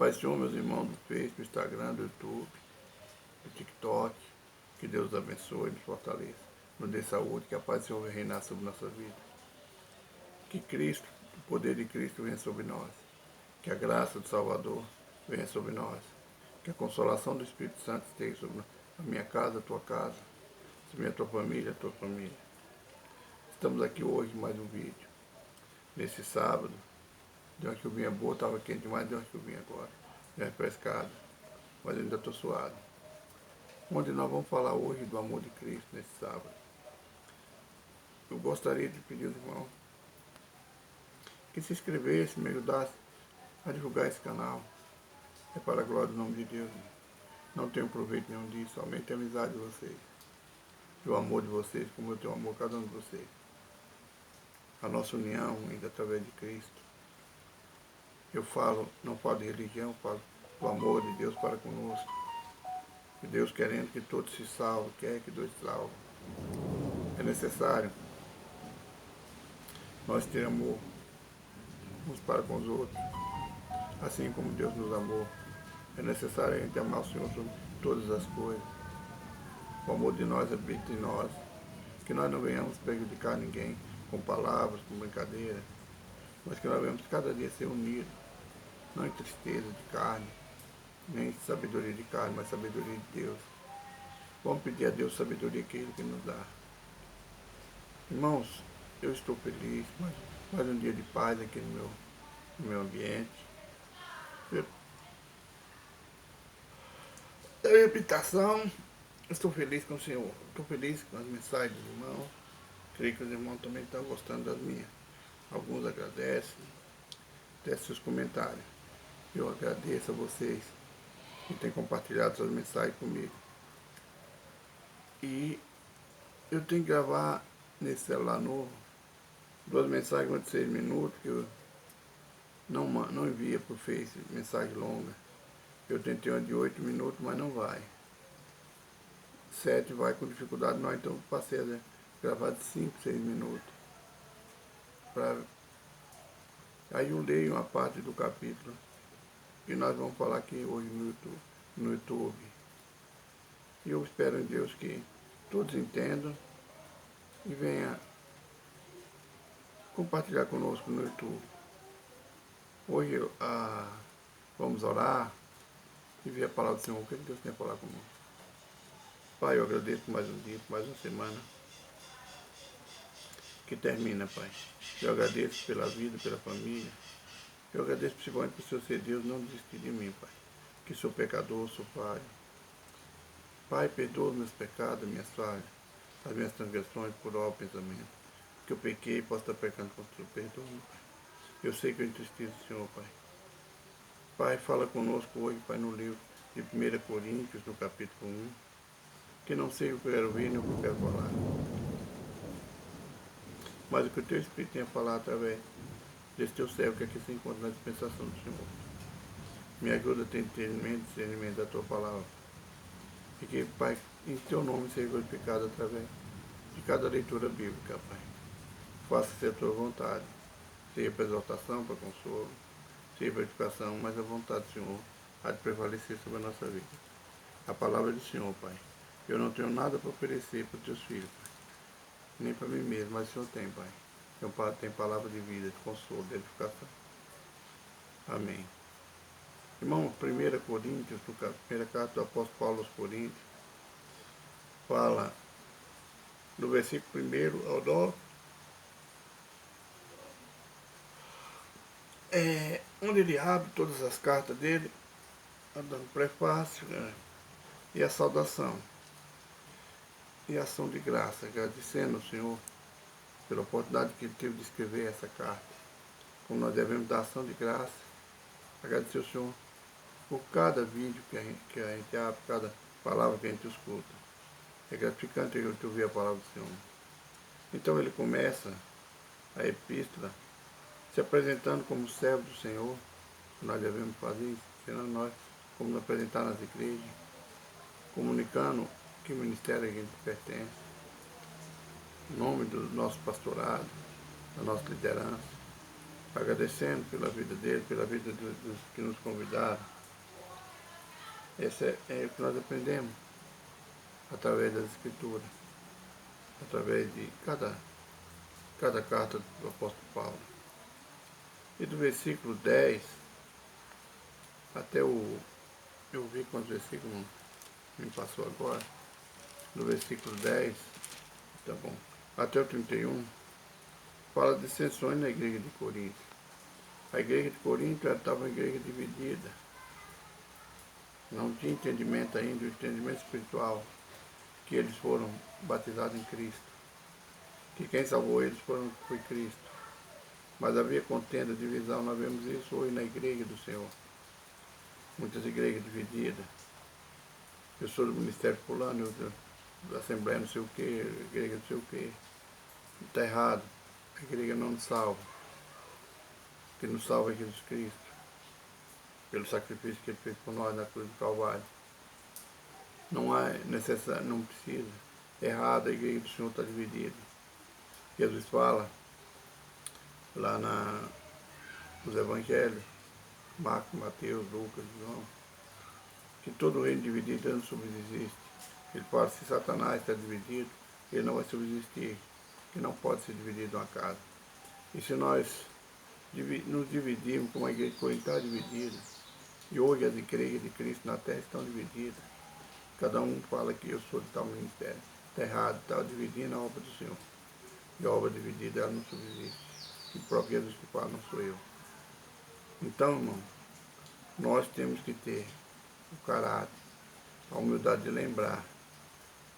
Paz do Senhor, meus irmãos do Facebook, do Instagram, do YouTube, do TikTok. Que Deus os abençoe e nos fortaleça. Nos dê saúde, que a paz do Senhor venha reinar sobre nossa vida. Que Cristo, o poder de Cristo venha sobre nós. Que a graça do Salvador venha sobre nós. Que a consolação do Espírito Santo esteja sobre a minha casa, a tua casa, sobre a tua família. Estamos aqui hoje em mais um vídeo. Nesse sábado, de uma chuvinha boa, estava quente demais, de uma chuvinha agora. Já refrescado, mas ainda estou suado. Onde nós vamos falar hoje do amor de Cristo nesse sábado. Eu gostaria de pedir aos irmãos que se inscrevesse, me ajudasse a divulgar esse canal. É para a glória do nome de Deus. Não tenho proveito nenhum disso, somente a amizade de vocês. E o amor de vocês, como eu tenho amor a cada um de vocês. A nossa união ainda através de Cristo. Eu não falo de religião, falo do amor de Deus para conosco. E Deus querendo que todos se salvem, quer que todos se salvem. É necessário nós ter amor uns para com os outros, assim como Deus nos amou. É necessário a gente amar o Senhor sobre todas as coisas. O amor de nós habita em nós, que nós não venhamos prejudicar ninguém com palavras, com brincadeira, mas que nós venhamos cada dia ser unidos, não em tristeza de carne, nem em sabedoria de carne, mas sabedoria de Deus. Vamos pedir a Deus sabedoria que Ele que nos dá. Irmãos, eu estou feliz, mais um dia de paz aqui no meu ambiente. A habitação, estou feliz com o Senhor, estou feliz com as mensagens dos irmãos. Creio que os irmãos também estão gostando das minhas. Alguns agradecem, deixem seus comentários. Eu agradeço a vocês que têm compartilhado suas mensagens comigo. E eu tenho que gravar nesse celular novo 2 mensagens de 6 minutos, que eu não envia por Face, mensagem longa. Eu tentei uma de 8 minutos, mas não vai. 7 vai com dificuldade, nós então passei a gravar de 5, 6 minutos. Aí eu leio uma parte do capítulo que nós vamos falar aqui hoje no YouTube. E eu espero em Deus que todos entendam e venham compartilhar conosco no YouTube. Hoje vamos orar e ver a palavra do Senhor. O que Deus tem a falar conosco? Pai, eu agradeço por mais um dia, por mais uma semana que termina, Pai. Eu agradeço pela vida, pela família. Eu agradeço principalmente por o Senhor ser Deus, não desistir de mim, Pai. Que sou pecador, sou falho. Pai, perdoa os meus pecados, minhas falhas, as minhas transgressões por obra e pensamento. Que eu pequei e posso estar pecando contra o Senhor. Perdoa-me, Pai. Eu sei que eu entristeço o Senhor, Pai. Pai, fala conosco hoje, Pai, no livro de 1 Coríntios, no capítulo 1. Que não sei o que eu quero ver, nem o que eu quero falar. Mas o que o Teu Espírito tem a falar através desse Teu servo que aqui se encontra na dispensação do Senhor. Me ajuda a ter entendimento e discernimento da Tua palavra. E que, Pai, em Teu nome seja glorificado através de cada leitura bíblica, Pai. Faça-se a Tua vontade. Seja para exaltação, para consolo, seja para edificação, mas a vontade do Senhor há de prevalecer sobre a nossa vida. A palavra do Senhor, Pai. Eu não tenho nada para oferecer para os Teus filhos, Pai. Nem para mim mesmo, mas o Senhor tem, Pai. Tem palavra de vida, de consolo, de edificação. Amém. Irmão, 1 Coríntios, no primeira carta do apóstolo Paulo aos Coríntios, fala do versículo 1 ao 9, onde ele abre todas as cartas dele, dando prefácio, e a saudação, e a ação de graça, agradecendo ao Senhor pela oportunidade que ele teve de escrever essa carta. Como nós devemos dar ação de graça, agradecer ao Senhor por cada vídeo que a gente abre, cada palavra que a gente escuta. É gratificante a gente ouvir a palavra do Senhor. Então ele começa a epístola se apresentando como servo do Senhor. Nós devemos fazer isso, ensinando nós como nos apresentar nas igrejas, comunicando que ministério a gente pertence, em nome do nosso pastorado, da nossa liderança. agradecendo pela vida dele, pela vida dos que nos convidaram. Esse é o que nós aprendemos através das Escrituras, através de cada carta do apóstolo Paulo. E do versículo 10 até eu vi quantos versículos me passou agora, do versículo 10, tá bom, até o 31, fala de dissensões na igreja de Corinto. A igreja de Corinto estava uma igreja dividida, não tinha entendimento ainda, o entendimento espiritual, que eles foram batizados em Cristo, que quem salvou eles foi Cristo. Mas havia contenda, divisão, nós vemos isso hoje na igreja do Senhor. Muitas igrejas divididas. Eu sou do Ministério Fulano, da Assembleia não sei o que, igreja não sei o que. Está errado. A igreja não nos salva. O que nos salva é Jesus Cristo, pelo sacrifício que ele fez por nós na cruz do Calvário. Não é necessário, não precisa. É errado, a igreja do Senhor está dividida. Jesus fala lá nos Evangelhos, Marcos, Mateus, Lucas, João, que todo reino dividido não subsiste. Ele fala, se Satanás está dividido, ele não vai subsistir, que não pode ser dividido uma casa. E se nós nos dividirmos, como a igreja de Corinto está dividida, e hoje as igrejas de Cristo na terra estão divididas, cada um fala que eu sou de tal ministério. Está errado, está dividindo a obra do Senhor. E a obra dividida, ela não subsiste. E o próprio Jesus que fala, não sou eu. Então, irmão, nós temos que ter o caráter, a humildade de lembrar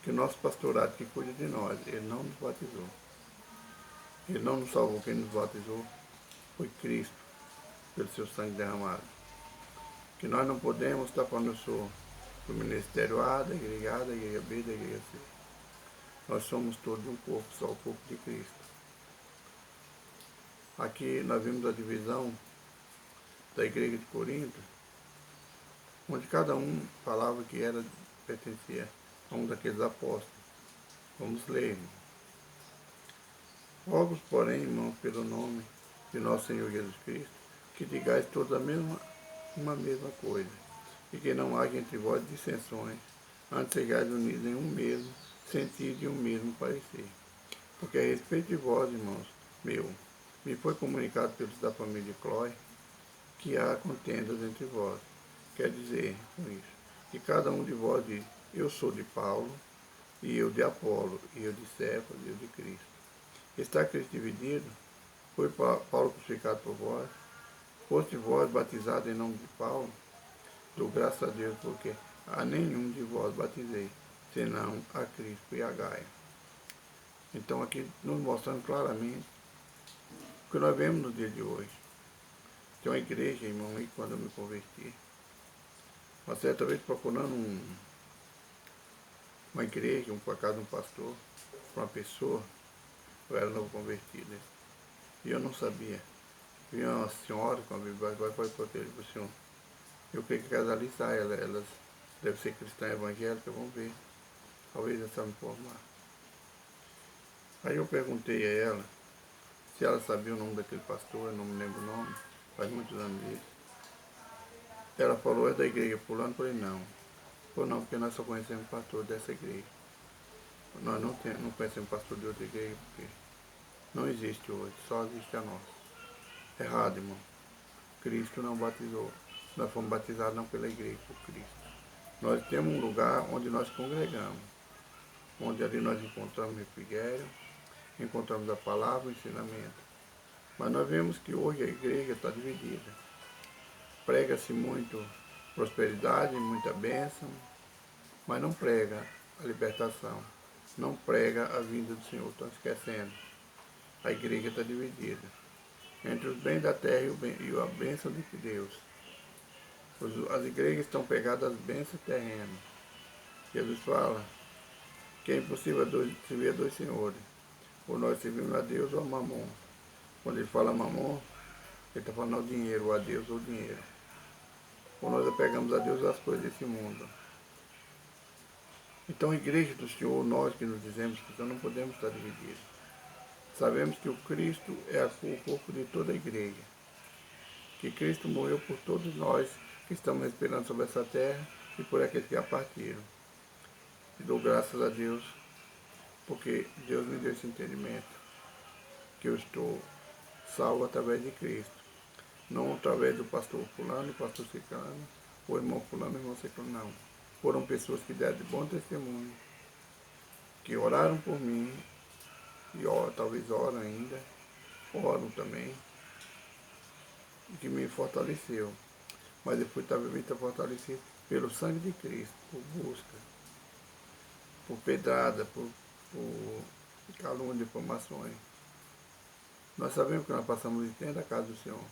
que o nosso pastorado que cuida de nós, ele não nos batizou. Ele não nos salvou, quem nos batizou foi Cristo, pelo seu sangue derramado. Que nós não podemos estar falando, eu sou do ministério A, da igreja B, da igreja C. Nós somos todos um corpo, só o corpo de Cristo. Aqui nós vimos a divisão da igreja de Corinto, onde cada um falava que pertencia a um daqueles apóstolos. Vamos ler, irmão. Rogo, porém, irmãos, pelo nome de nosso Senhor Jesus Cristo, que digais todos uma mesma coisa, e que não haja entre vós dissensões, antes sejais unidos em um mesmo sentido e um mesmo parecer. Porque a respeito de vós, irmãos, me foi comunicado pelos da família de Clói, que há contendas entre vós. Quer dizer, com isso, que cada um de vós diz, eu sou de Paulo, e eu de Apolo, e eu de Cefas, e eu de Cristo. Está Cristo dividido? Foi Paulo crucificado por vós? Foste vós batizados em nome de Paulo? Dou graças a Deus, porque a nenhum de vós batizei, senão a Cristo e a Gaia. Então aqui nos mostrando claramente o que nós vemos no dia de hoje. Tem uma igreja, irmão, aí quando eu me converti, uma certa vez procurando uma igreja, por casa de um pastor, uma pessoa, eu era novo convertido, né? E eu não sabia. Vinha uma senhora com a Bíblia, vai para o senhor. Eu creio que aquelas ali saem, elas devem ser cristãs evangélicas, vamos ver. Talvez ela saiba me informar. Aí eu perguntei a ela se ela sabia o nome daquele pastor, eu não me lembro o nome, faz muitos anos disso. Ela falou, é da igreja fulano? Eu falei, não. Falou, não, porque nós só conhecemos pastor dessa igreja. Nós não conhecemos pastor de outra igreja, porque não existe hoje, só existe a nossa. Errado, irmão. Cristo não batizou. Nós fomos batizados não pela igreja, por Cristo. Nós temos um lugar onde nós congregamos, onde ali nós encontramos refrigério, encontramos a palavra, o ensinamento. Mas nós vemos que hoje a igreja está dividida. Prega-se muito prosperidade, muita bênção, mas não prega a libertação, não prega a vinda do Senhor, estão esquecendo. A igreja está dividida entre os bens da terra e a bênção de Deus. As igrejas estão pegadas às bênçãos terrenas. Jesus fala que é impossível servir a dois senhores. Ou nós servimos a Deus ou a Mamon. Quando ele fala Mamon, ele está falando ao dinheiro, ou a Deus ou o dinheiro. Ou nós apegamos a Deus as coisas desse mundo. Então a igreja do Senhor, nós que nos dizemos que não podemos estar divididos. Sabemos que o Cristo é o corpo de toda a igreja, que Cristo morreu por todos nós que estamos respirando sobre essa terra e por aqueles que já partiram. E dou graças a Deus, porque Deus me deu esse entendimento, que eu estou salvo através de Cristo, não através do pastor fulano, pastor ciclano, ou irmão fulano, irmão ciclano, não. Foram pessoas que deram de bom testemunho, que oraram por mim, e talvez oram ainda, oram também, e que me fortaleceu. Mas eu fui também fortalecido pelo sangue de Cristo, por busca, por pedrada, por calúnia, difamações. Nós sabemos que nós passamos dentro da casa do Senhor.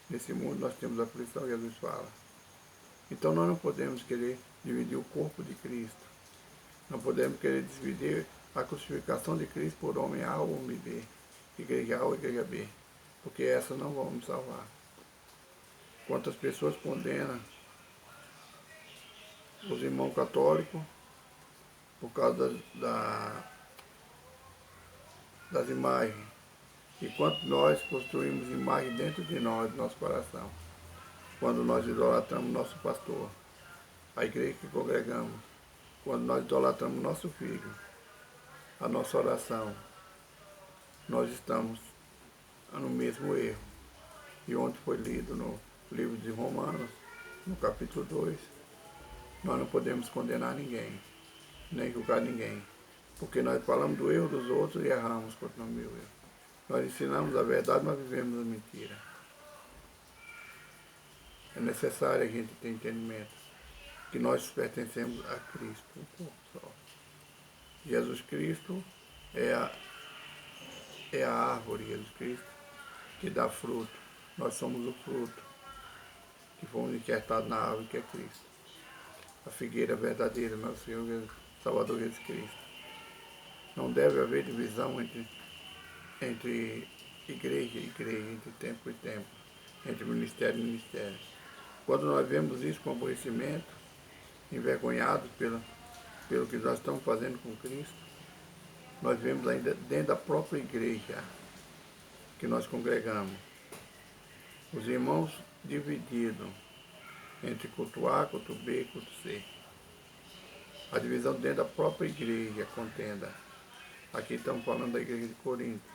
Nesse mundo nós temos a aflição, Jesus fala. Então nós não podemos querer dividir o corpo de Cristo. Não podemos querer dividir a crucificação de Cristo por homem A ou homem B, igreja A ou igreja B, porque essa não vamos salvar. Quantas pessoas condenam os irmãos católicos por causa das imagens. E quanto nós construímos imagens dentro de nós, do nosso coração, quando nós idolatramos nosso pastor, a igreja que congregamos, quando nós idolatramos nosso filho, a nossa oração, nós estamos no mesmo erro. E ontem foi lido no livro de Romanos, no capítulo 2, nós não podemos condenar ninguém, nem julgar ninguém, porque nós falamos do erro dos outros e erramos contra o meu erro. Nós ensinamos a verdade, mas vivemos a mentira. É necessário a gente ter entendimento que nós pertencemos a Cristo, um corpo só. Jesus Cristo é a árvore, Jesus Cristo, que dá fruto. Nós somos o fruto que fomos enxertados na árvore que é Cristo. A figueira verdadeira, nosso Senhor Salvador Jesus Cristo. Não deve haver divisão entre igreja e igreja, entre tempo e tempo, entre ministério e ministério. Quando nós vemos isso com aborrecimento, envergonhados pelo que nós estamos fazendo com Cristo, nós vemos ainda dentro da própria igreja que nós congregamos, os irmãos divididos entre culto A, culto B, culto C. A divisão dentro da própria igreja, contenda. Aqui estamos falando da igreja de Corinto.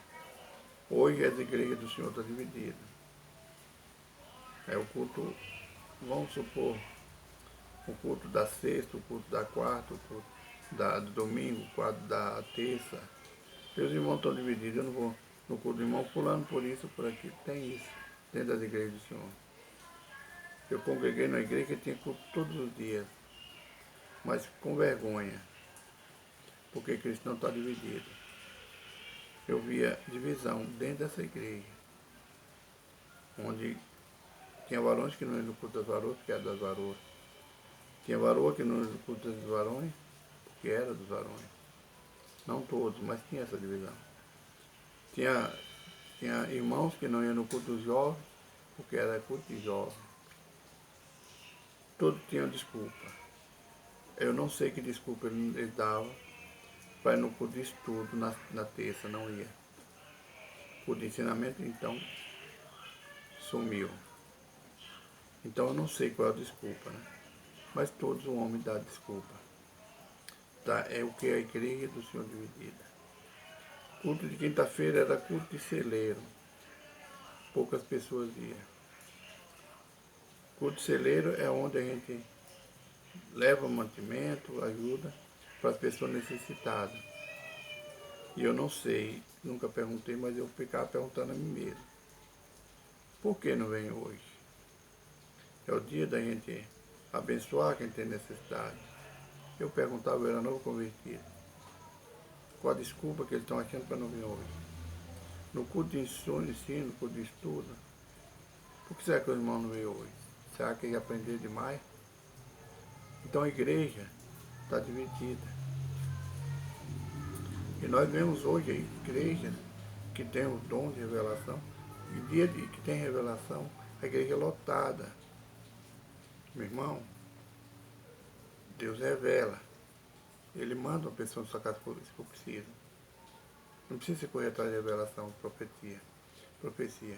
Hoje as igrejas do Senhor estão divididas. É o culto, vamos supor, o culto da sexta, o culto da quarta, o culto do domingo, o culto da terça. Meus irmãos estão divididos, eu não vou no culto do irmão fulano por isso, por aqui. Tem isso dentro das igrejas do Senhor. Eu congreguei na igreja que tinha culto todos os dias, mas com vergonha, porque Cristo não está dividido. Eu via divisão dentro dessa igreja, onde tinha varões que não iam no culto das varoas, porque era das varoas. Tinha varoa que não ia no culto dos varões, porque era dos varões. Não todos, mas tinha essa divisão. Tinha irmãos que não iam no culto dos jovens, porque era culto de jovens. Todos tinham desculpa. Eu não sei que desculpa eles davam para ir no culto de estudo na terça, não ia. O culto de ensinamento, então, sumiu. Então eu não sei qual é a desculpa, né? Mas todos o homem dá desculpa. Tá? É o que é a igreja do Senhor dividida. Culto de quinta-feira era culto de celeiro. Poucas pessoas iam. Culto de celeiro é onde a gente leva mantimento, ajuda para as pessoas necessitadas. E eu não sei, nunca perguntei, mas eu ficava perguntando a mim mesmo. Por que não vem hoje? É o dia da gente abençoar quem tem necessidade. Eu perguntava, eu era novo convertido. Qual a desculpa que eles estão achando para não vir hoje? No culto de ensino, no culto de estudo, por que será que o irmão não veio hoje? Será que ele aprendeu demais? Então a igreja está dividida. E nós vemos hoje a igreja que tem o dom de revelação, e dia que tem revelação, a igreja é lotada. Meu irmão, Deus revela. Ele manda uma pessoa na sua casa se for preciso. Não precisa correr atrás de revelação, profecia. Profecia.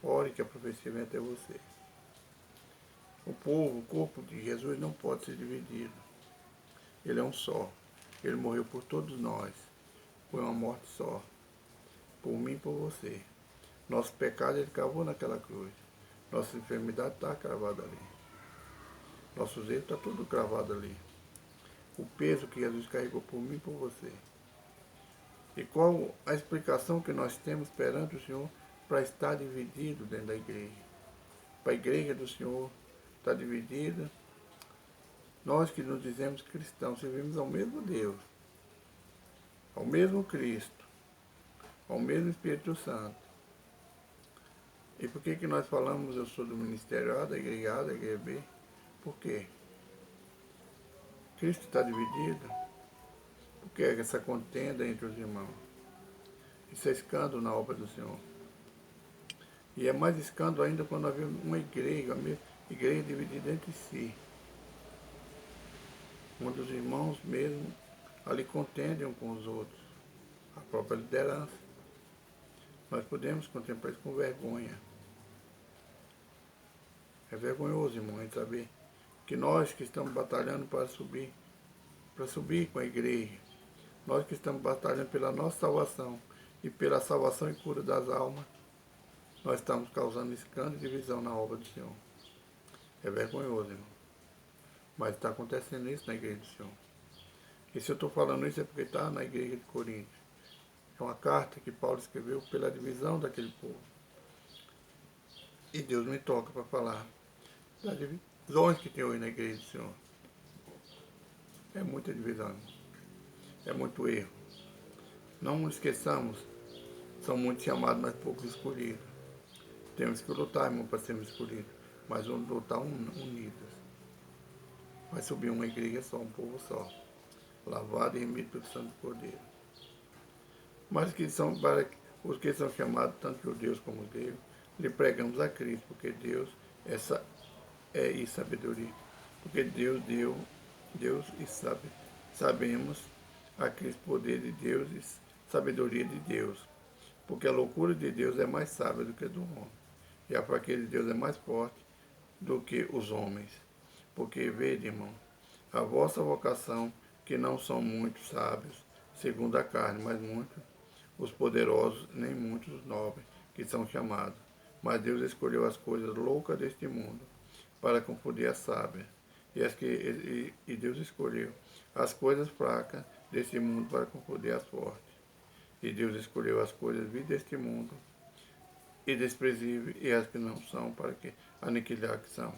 Ore que a profecia vem até você. O corpo de Jesus não pode ser dividido. Ele é um só. Ele morreu por todos nós. Foi uma morte só. Por mim e por você. Nosso pecado ele cravou naquela cruz. Nossa enfermidade está cravada ali. Nossos erros está tudo cravado ali. O peso que Jesus carregou por mim e por você. E qual a explicação que nós temos perante o Senhor para estar dividido dentro da igreja? Para a igreja do Senhor estar dividida. Nós que nos dizemos cristãos, servimos ao mesmo Deus, ao mesmo Cristo, ao mesmo Espírito Santo. E por que nós falamos, eu sou do Ministério A, da Igreja A, da Igreja B? Por quê? Cristo está dividido? Por que essa contenda entre os irmãos? Isso é escândalo na obra do Senhor. E é mais escândalo ainda quando nós vemos uma igreja, igreja dividida entre si. Onde os irmãos mesmo ali contendem uns com os outros. A própria liderança. Nós podemos contemplar isso com vergonha. É vergonhoso, irmão, a gente saber que nós que estamos batalhando para subir com a igreja, nós que estamos batalhando pela nossa salvação e pela salvação e cura das almas, nós estamos causando escândalo e divisão na obra do Senhor. É vergonhoso, irmão. Mas está acontecendo isso na igreja do Senhor. E se eu estou falando isso é porque está na igreja de Corinto. É uma carta que Paulo escreveu pela divisão daquele povo. E Deus me toca para falar das divisões que tem hoje na igreja do Senhor. É muita divisão. É muito erro. Não esqueçamos, são muitos chamados, mas poucos escolhidos. Temos que lutar, irmão, para sermos escolhidos. Mas vamos lutar unidos. Vai subir uma igreja só, um povo só. Lavado e remido pelo Santo Cordeiro. Mas que são, para os que são chamados, tanto judeus como gregos, lhe pregamos a Cristo, porque Deus e sabedoria. Porque Deus deu, sabemos a Cristo poder de Deus e sabedoria de Deus. Porque a loucura de Deus é mais sábia do que a do homem. E a fraqueza de Deus é mais forte do que os homens. Porque, vede, irmão, a vossa vocação, que não são muitos sábios, segundo a carne, mas muitos os poderosos, nem muitos os nobres, que são chamados. Mas Deus escolheu as coisas loucas deste mundo, para confundir as sábias. E Deus escolheu as coisas fracas deste mundo, para confundir as fortes. E Deus escolheu as coisasvis deste mundo, e desprezíveis, e as que não são, para que aniquilar que são.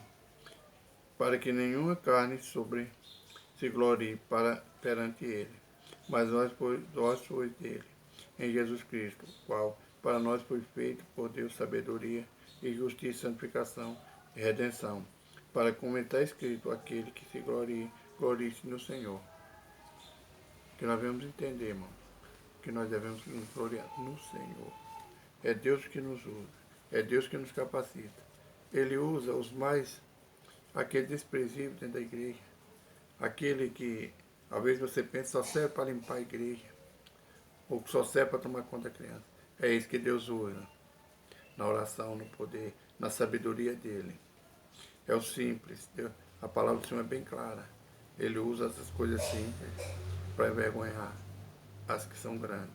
Para que nenhuma carne se glorie perante ele. Mas vós sois dele, em Jesus Cristo, qual para nós foi feito por Deus sabedoria e justiça, santificação e redenção, para como está escrito, aquele que se glorie-se no Senhor. Que nós devemos entender, irmão, que nós devemos nos gloriar no Senhor. É Deus que nos usa, é Deus que nos capacita. Ele usa aquele desprezível dentro da igreja, aquele que, às vezes você pensa, só serve para limpar a igreja, ou só serve para tomar conta da criança. É isso que Deus usa, na oração, no poder, na sabedoria dele. É o simples, a palavra do Senhor é bem clara. Ele usa essas coisas simples para envergonhar as que são grandes.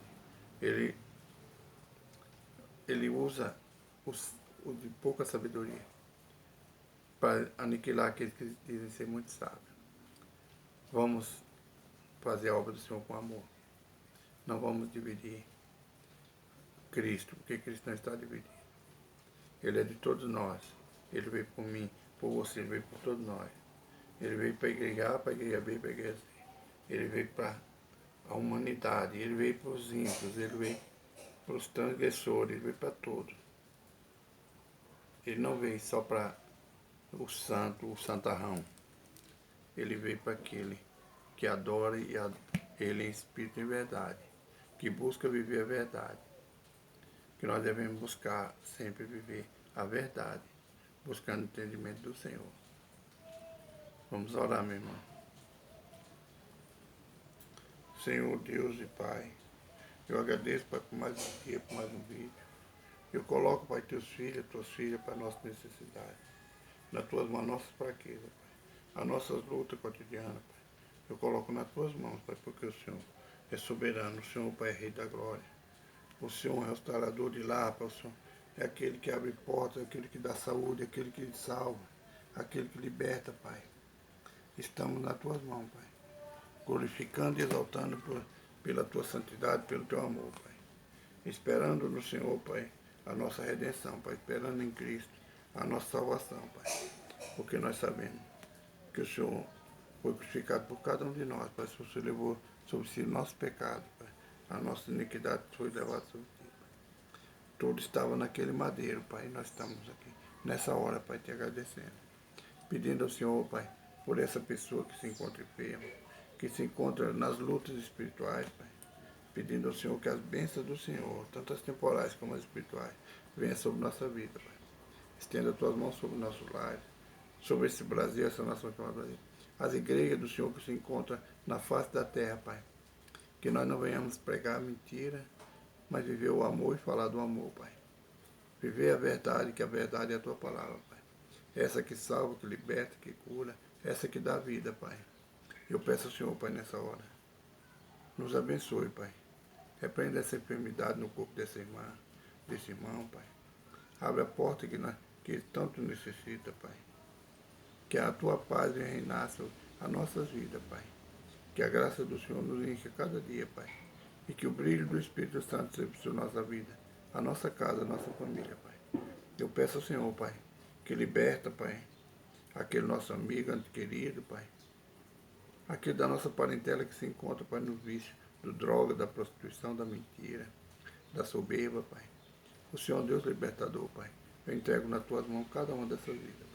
Ele usa o de pouca sabedoria para aniquilar aqueles que dizem ser muito sábios. Vamos fazer a obra do Senhor com amor. Não vamos dividir Cristo, porque Cristo não está dividido. Ele é de todos nós. Ele veio por mim, por você, ele veio por todos nós. Ele veio para a igreja A, para a igreja B, para a igreja C. Ele veio para a humanidade, ele veio para os ímpios, ele veio para os transgressores, ele veio para todos. Ele não veio só para o santarrão. Ele veio para aquele que adora ele em espírito e em verdade, que busca viver a verdade. Que nós devemos buscar sempre viver a verdade, buscando o entendimento do Senhor. Vamos orar, meu irmão. Senhor Deus e Pai, Eu agradeço, Pai, por mais um dia, por mais um vídeo. Eu coloco, Pai, teus filhos, tuas filhas, para a nossa necessidade. Nas tuas mãos, nossas fraquezas, Pai. As nossas lutas cotidianas, Pai. Eu coloco nas tuas mãos, Pai, porque o Senhor é soberano. O Senhor, Pai, é Rei da glória. O Senhor é o restaurador de lá, Pai. O Senhor é aquele que abre portas, aquele que dá saúde, aquele que salva, aquele que liberta, Pai. Estamos nas tuas mãos, Pai. Glorificando e exaltando pela tua santidade, pelo teu amor, Pai. Esperando no Senhor, Pai, a nossa redenção, Pai. Esperando em Cristo a nossa salvação, Pai. Porque nós sabemos que o Senhor foi crucificado por cada um de nós, Pai. O Senhor levou sobre si o nosso pecado, Pai. A nossa iniquidade foi levada sobre ti, Pai. Tudo estava naquele madeiro, Pai. E nós estamos aqui nessa hora, Pai, te agradecendo. Pedindo ao Senhor, Pai, por essa pessoa que se encontra enferma, que se encontra nas lutas espirituais, Pai. Pedindo ao Senhor que as bênçãos do Senhor, tanto as temporais como as espirituais, venham sobre nossa vida, Pai. Estenda as tuas mãos sobre o nosso lar, sobre esse Brasil, essa nação chamada Brasil. As igrejas do Senhor que se encontram na face da terra, Pai. Que nós não venhamos pregar mentira, mas viver o amor e falar do amor, Pai. Viver a verdade, que a verdade é a tua palavra, Pai. Essa que salva, que liberta, que cura, essa que dá vida, Pai. Eu peço ao Senhor, Pai, nessa hora. Nos abençoe, Pai. Repreenda essa enfermidade no corpo dessa irmã, desse irmão, Pai. Abre a porta que ele tanto necessita, Pai. Que a tua paz venha reinar sobre as nossas vidas, Pai. Que a graça do Senhor nos enche cada dia, Pai. E que o brilho do Espírito Santo seja sobre a nossa vida, a nossa casa, a nossa família, Pai. Eu peço ao Senhor, Pai, que liberta, Pai, aquele nosso amigo, querido, Pai. Aquele da nossa parentela que se encontra, Pai, no vício do droga, da prostituição, da mentira, da soberba, Pai. O Senhor Deus libertador, Pai. Eu entrego nas tuas mãos cada uma dessas vidas.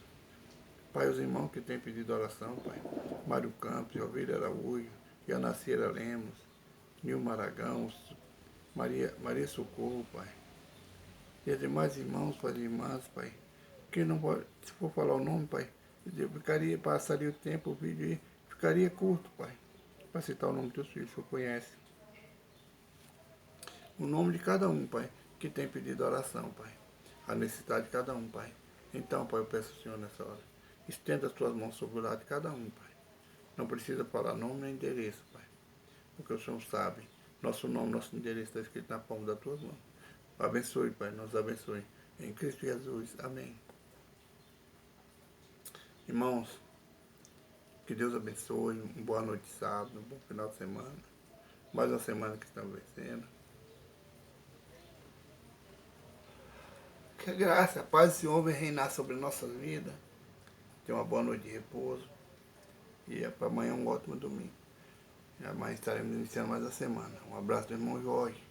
Pai, os irmãos que têm pedido oração, Pai. Mário Campos, Ovelha Araújo, Yanacira Lemos, Nilma Aragão, Maria Socorro, Pai. E os demais irmãos, Pai, e irmãs, Pai. Que não pode, se for falar o nome, Pai, passaria o tempo, o vídeo e ficaria curto, Pai. Para citar o nome dos teus filhos, o Senhor conhece. O nome de cada um, Pai, que tem pedido oração, Pai. A necessidade de cada um, Pai. Então, Pai, eu peço ao Senhor nessa hora. Estenda as tuas mãos sobre o lado de cada um, Pai. Não precisa falar nome nem endereço, Pai. Porque o Senhor sabe. Nosso nome, nosso endereço está escrito na palma das tuas mãos. Abençoe, Pai. Nos abençoe. Em Cristo Jesus. Amém. Irmãos, que Deus abençoe. Uma boa noite de sábado. Um bom final de semana. Mais uma semana que estamos vencendo. Que a graça, a paz do Senhor venha reinar sobre nossas vidas. Tenha uma boa noite de repouso. E para amanhã um ótimo domingo. E amanhã estaremos iniciando mais a semana. Um abraço do irmão Jorge.